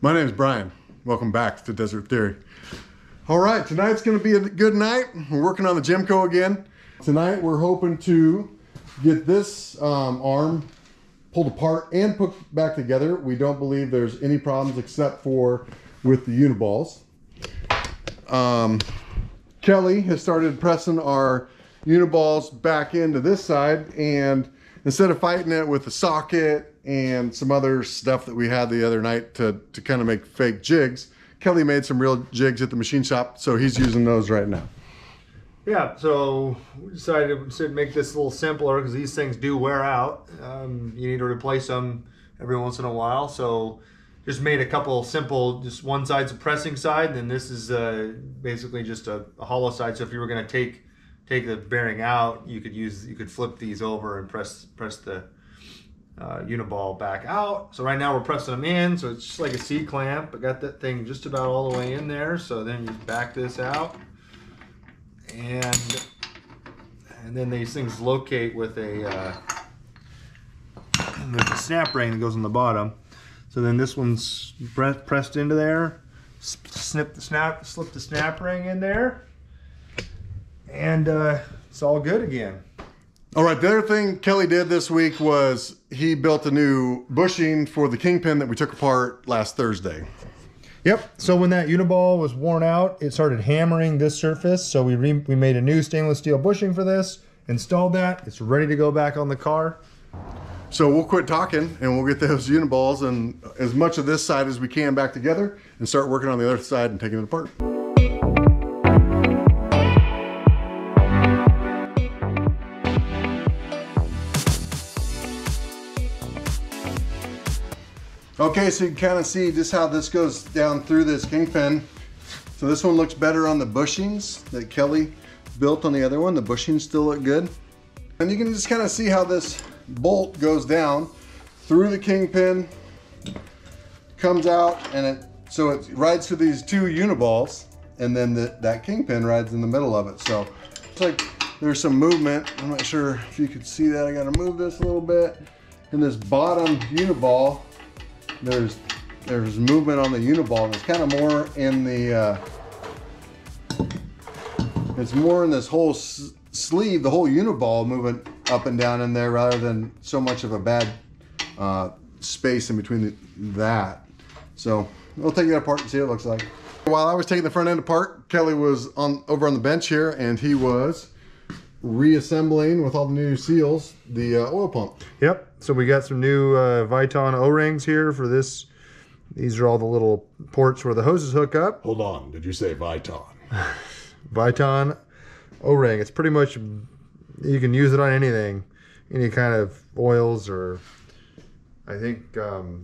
My name is Brian. Welcome back to Desert Theory. All right, tonight's going to be a good night. We're working on the Jimco again. Tonight we're hoping to get this arm pulled apart and put back together. We don't believe there's any problems except for with the uniballs. Kelly has started pressing our uniballs back into this side, and instead of fighting it with a socket and some other stuff that we had the other night to kind of make fake jigs, Kelly made some real jigs at the machine shop, so he's using those right now. Yeah, so we decided to make this a little simpler because these things do wear out. You need to replace them every once in a while, so just made a couple simple, just one side's a pressing side, and then this is basically just a hollow side. So if you were going to take the bearing out, you could flip these over and press the uniball back out. So right now we're pressing them in, so it's just like a C-clamp. I got that thing just about all the way in there, so then you back this out, and then these things locate with a there's a snap ring that goes on the bottom. So then this one's pressed into there, slip the snap ring in there, and it's all good again. All right, the other thing Kelly did this week was he built a new bushing for the Kingpin that we took apart last Thursday. Yep, so when that uniball was worn out, it started hammering this surface, so we made a new stainless steel bushing for this, installed that, it's ready to go back on the car. So we'll quit talking and we'll get those uniballs and as much of this side as we can back together and start working on the other side and taking it apart. Okay, so you can kind of see just how this goes down through this Kingpin. So this one looks better on the bushings that Kelly built on the other one. The bushings still look good. And you can just kind of see how this bolt goes down through the Kingpin, comes out, and so it rides through these two uniballs, and then that Kingpin rides in the middle of it. So it's like there's some movement. I'm not sure if you could see that. I got to move this a little bit. In this bottom uniball, there's movement on the uniball, and it's kind of more in the it's more in this whole sleeve, the whole uniball moving up and down in there, rather than so much of a bad space in between that. So we'll take it apart and see what it looks like. While I was taking the front end apart, Kelly was over on the bench here, and he was reassembling with all the new seals the oil pump. Yep, so we got some new Viton O-rings here for this. These are all the little ports where the hoses hook up. Hold on, did you say Viton? Viton O-ring. It's pretty much, you can use it on anything, any kind of oils, or I think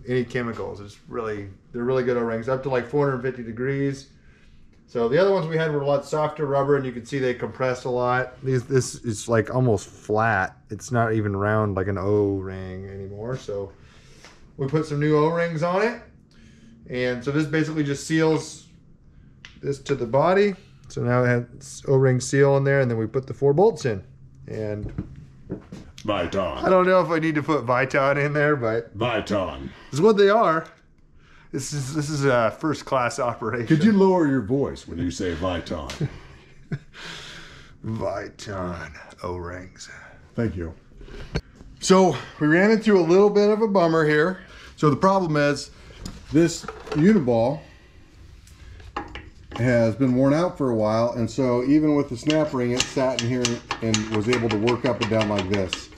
any chemicals. They're really good O-rings, up to like 450 degrees. So the other ones we had were a lot softer rubber, and you can see they compressed a lot. This is like almost flat. It's not even round like an O-ring anymore. So we put some new O-rings on it, and so this basically just seals this to the body. So now it has O-ring seal in there, and then we put the 4 bolts in. And Viton. I don't know if I need to put Viton in there, but Viton. this is what they are. This is a first-class operation. Could you lower your voice when you say Viton? Viton O-rings. Thank you. So we ran into a little bit of a bummer here. So the problem is this uniball has been worn out for a while, and so even with the snap ring, it sat in here and was able to work up and down like this.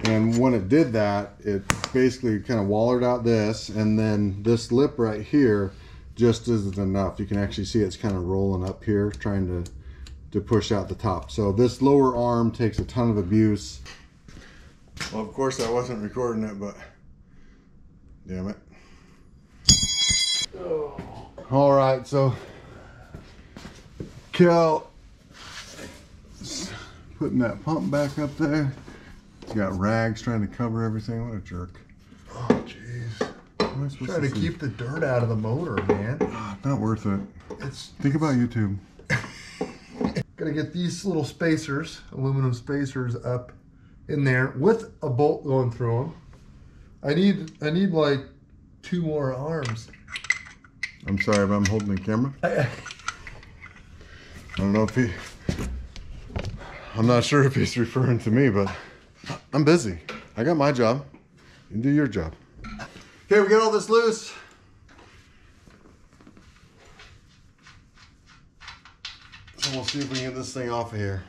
And when it did that, it basically kind of wallered out this, and then this lip right here just isn't enough. You can actually see it's kind of rolling up here, trying to push out the top. So this lower arm takes a ton of abuse. Well, of course I wasn't recording it, but damn it. Oh. All right, so Kel putting that pump back up there. He's got rags trying to cover everything. What a jerk. Oh, jeez. Trying to keep the dirt out of the motor, man. Not worth it. Think about YouTube. Gotta get these little spacers, aluminum spacers, up in there with a bolt going through them. I need like 2 more arms. I'm sorry, but I'm holding the camera. I don't know if he... I'm not sure if he's referring to me, but I'm busy. I got my job. You do your job. Okay, we get all this loose. So we'll see if we can get this thing off of here.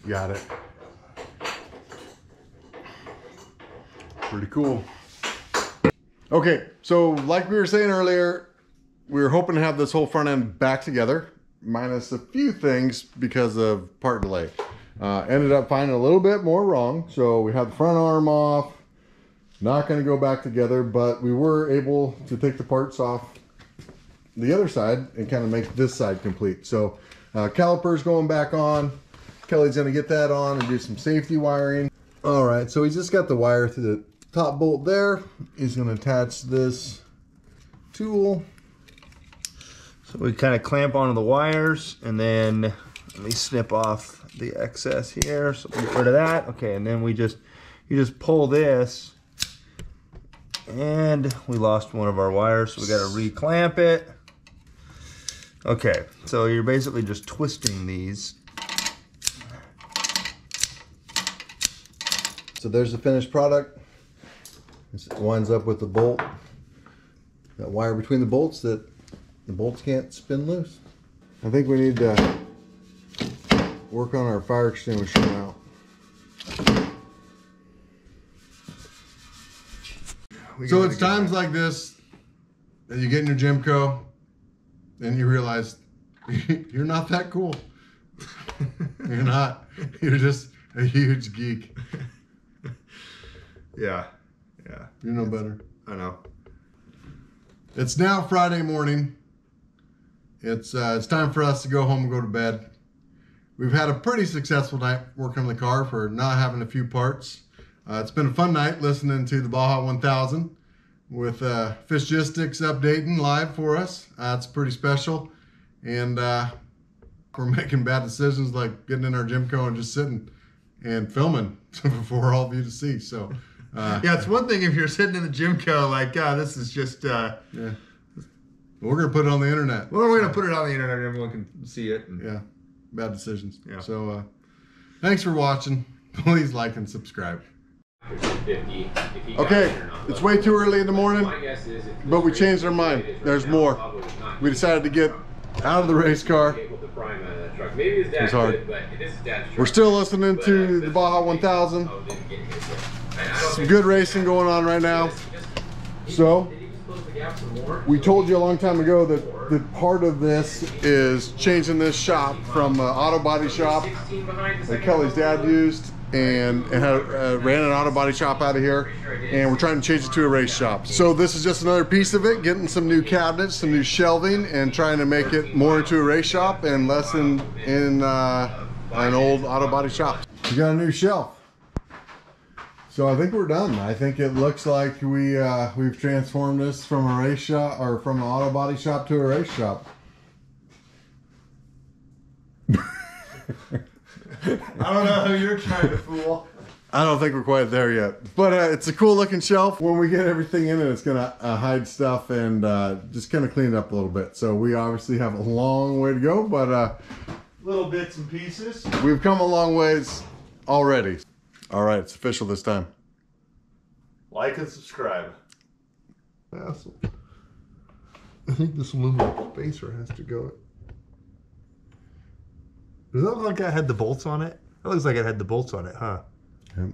Got it. Pretty cool. Okay, so like we were saying earlier, we were hoping to have this whole front end back together, minus a few things because of part delay. Ended up finding a little bit more wrong, so we had the front arm off, not going to go back together, but we were able to take the parts off the other side and kind of make this side complete. So calipers going back on. Kelly's going to get that on and do some safety wiring. All right, so he's just got the wire through the top bolt there. He's going to attach this tool. So we kind of clamp onto the wires, and then let me snip off the excess here. So get rid of that. Okay, and then you just pull this, and we lost one of our wires, so we got to re-clamp it. Okay, so you're basically just twisting these. So there's the finished product. This winds up with the bolt, that wire between the bolts that the bolts can't spin loose. I think we need to work on our fire extinguisher now. So it's times like this that you get in your Jimco and you realize you're not that cool. You're not. You're just a huge geek. Yeah. You know better. I know. It's now Friday morning. It's time for us to go home and go to bed. We've had a pretty successful night working on the car for not having a few parts. It's been a fun night listening to the Baja 1000 with Fishgistics updating live for us. It's pretty special. And we're making bad decisions like getting in our Jimco and just sitting and filming for all of you to see. So yeah, it's one thing if you're sitting in the Jimco like, this is just yeah. We're gonna put it on the internet. Well, we're gonna put it on the internet and everyone can see it. And... yeah, bad decisions. Yeah. So thanks for watching. Please like and subscribe. Okay, it's way too early in the morning, but we changed our mind. There's more. We decided to get out of the race car. It was hard. We're still listening to the Baja 1000. Some good racing going on right now. So, we told you a long time ago that part of this is changing this shop from an auto body shop that Kelly's dad used and ran an auto body shop out of here, and we're trying to change it to a race shop. So this is just another piece of it, getting some new cabinets, some new shelving, and trying to make it more into a race shop and less in an old auto body shop. We got a new shelf. So I think we're done. I think it looks like we've transformed this from a race shop, or from an auto body shop, to a race shop. I don't know who you're trying to fool. I don't think we're quite there yet, but it's a cool looking shelf. When we get everything in it, it's gonna hide stuff and just kind of clean it up a little bit. So we obviously have a long way to go, but little bits and pieces. We've come a long ways already. All right, it's official this time. Like and subscribe. Asshole. I think this aluminum spacer has to go. Does that look like I had the bolts on it? That looks like it had the bolts on it, huh? Yep.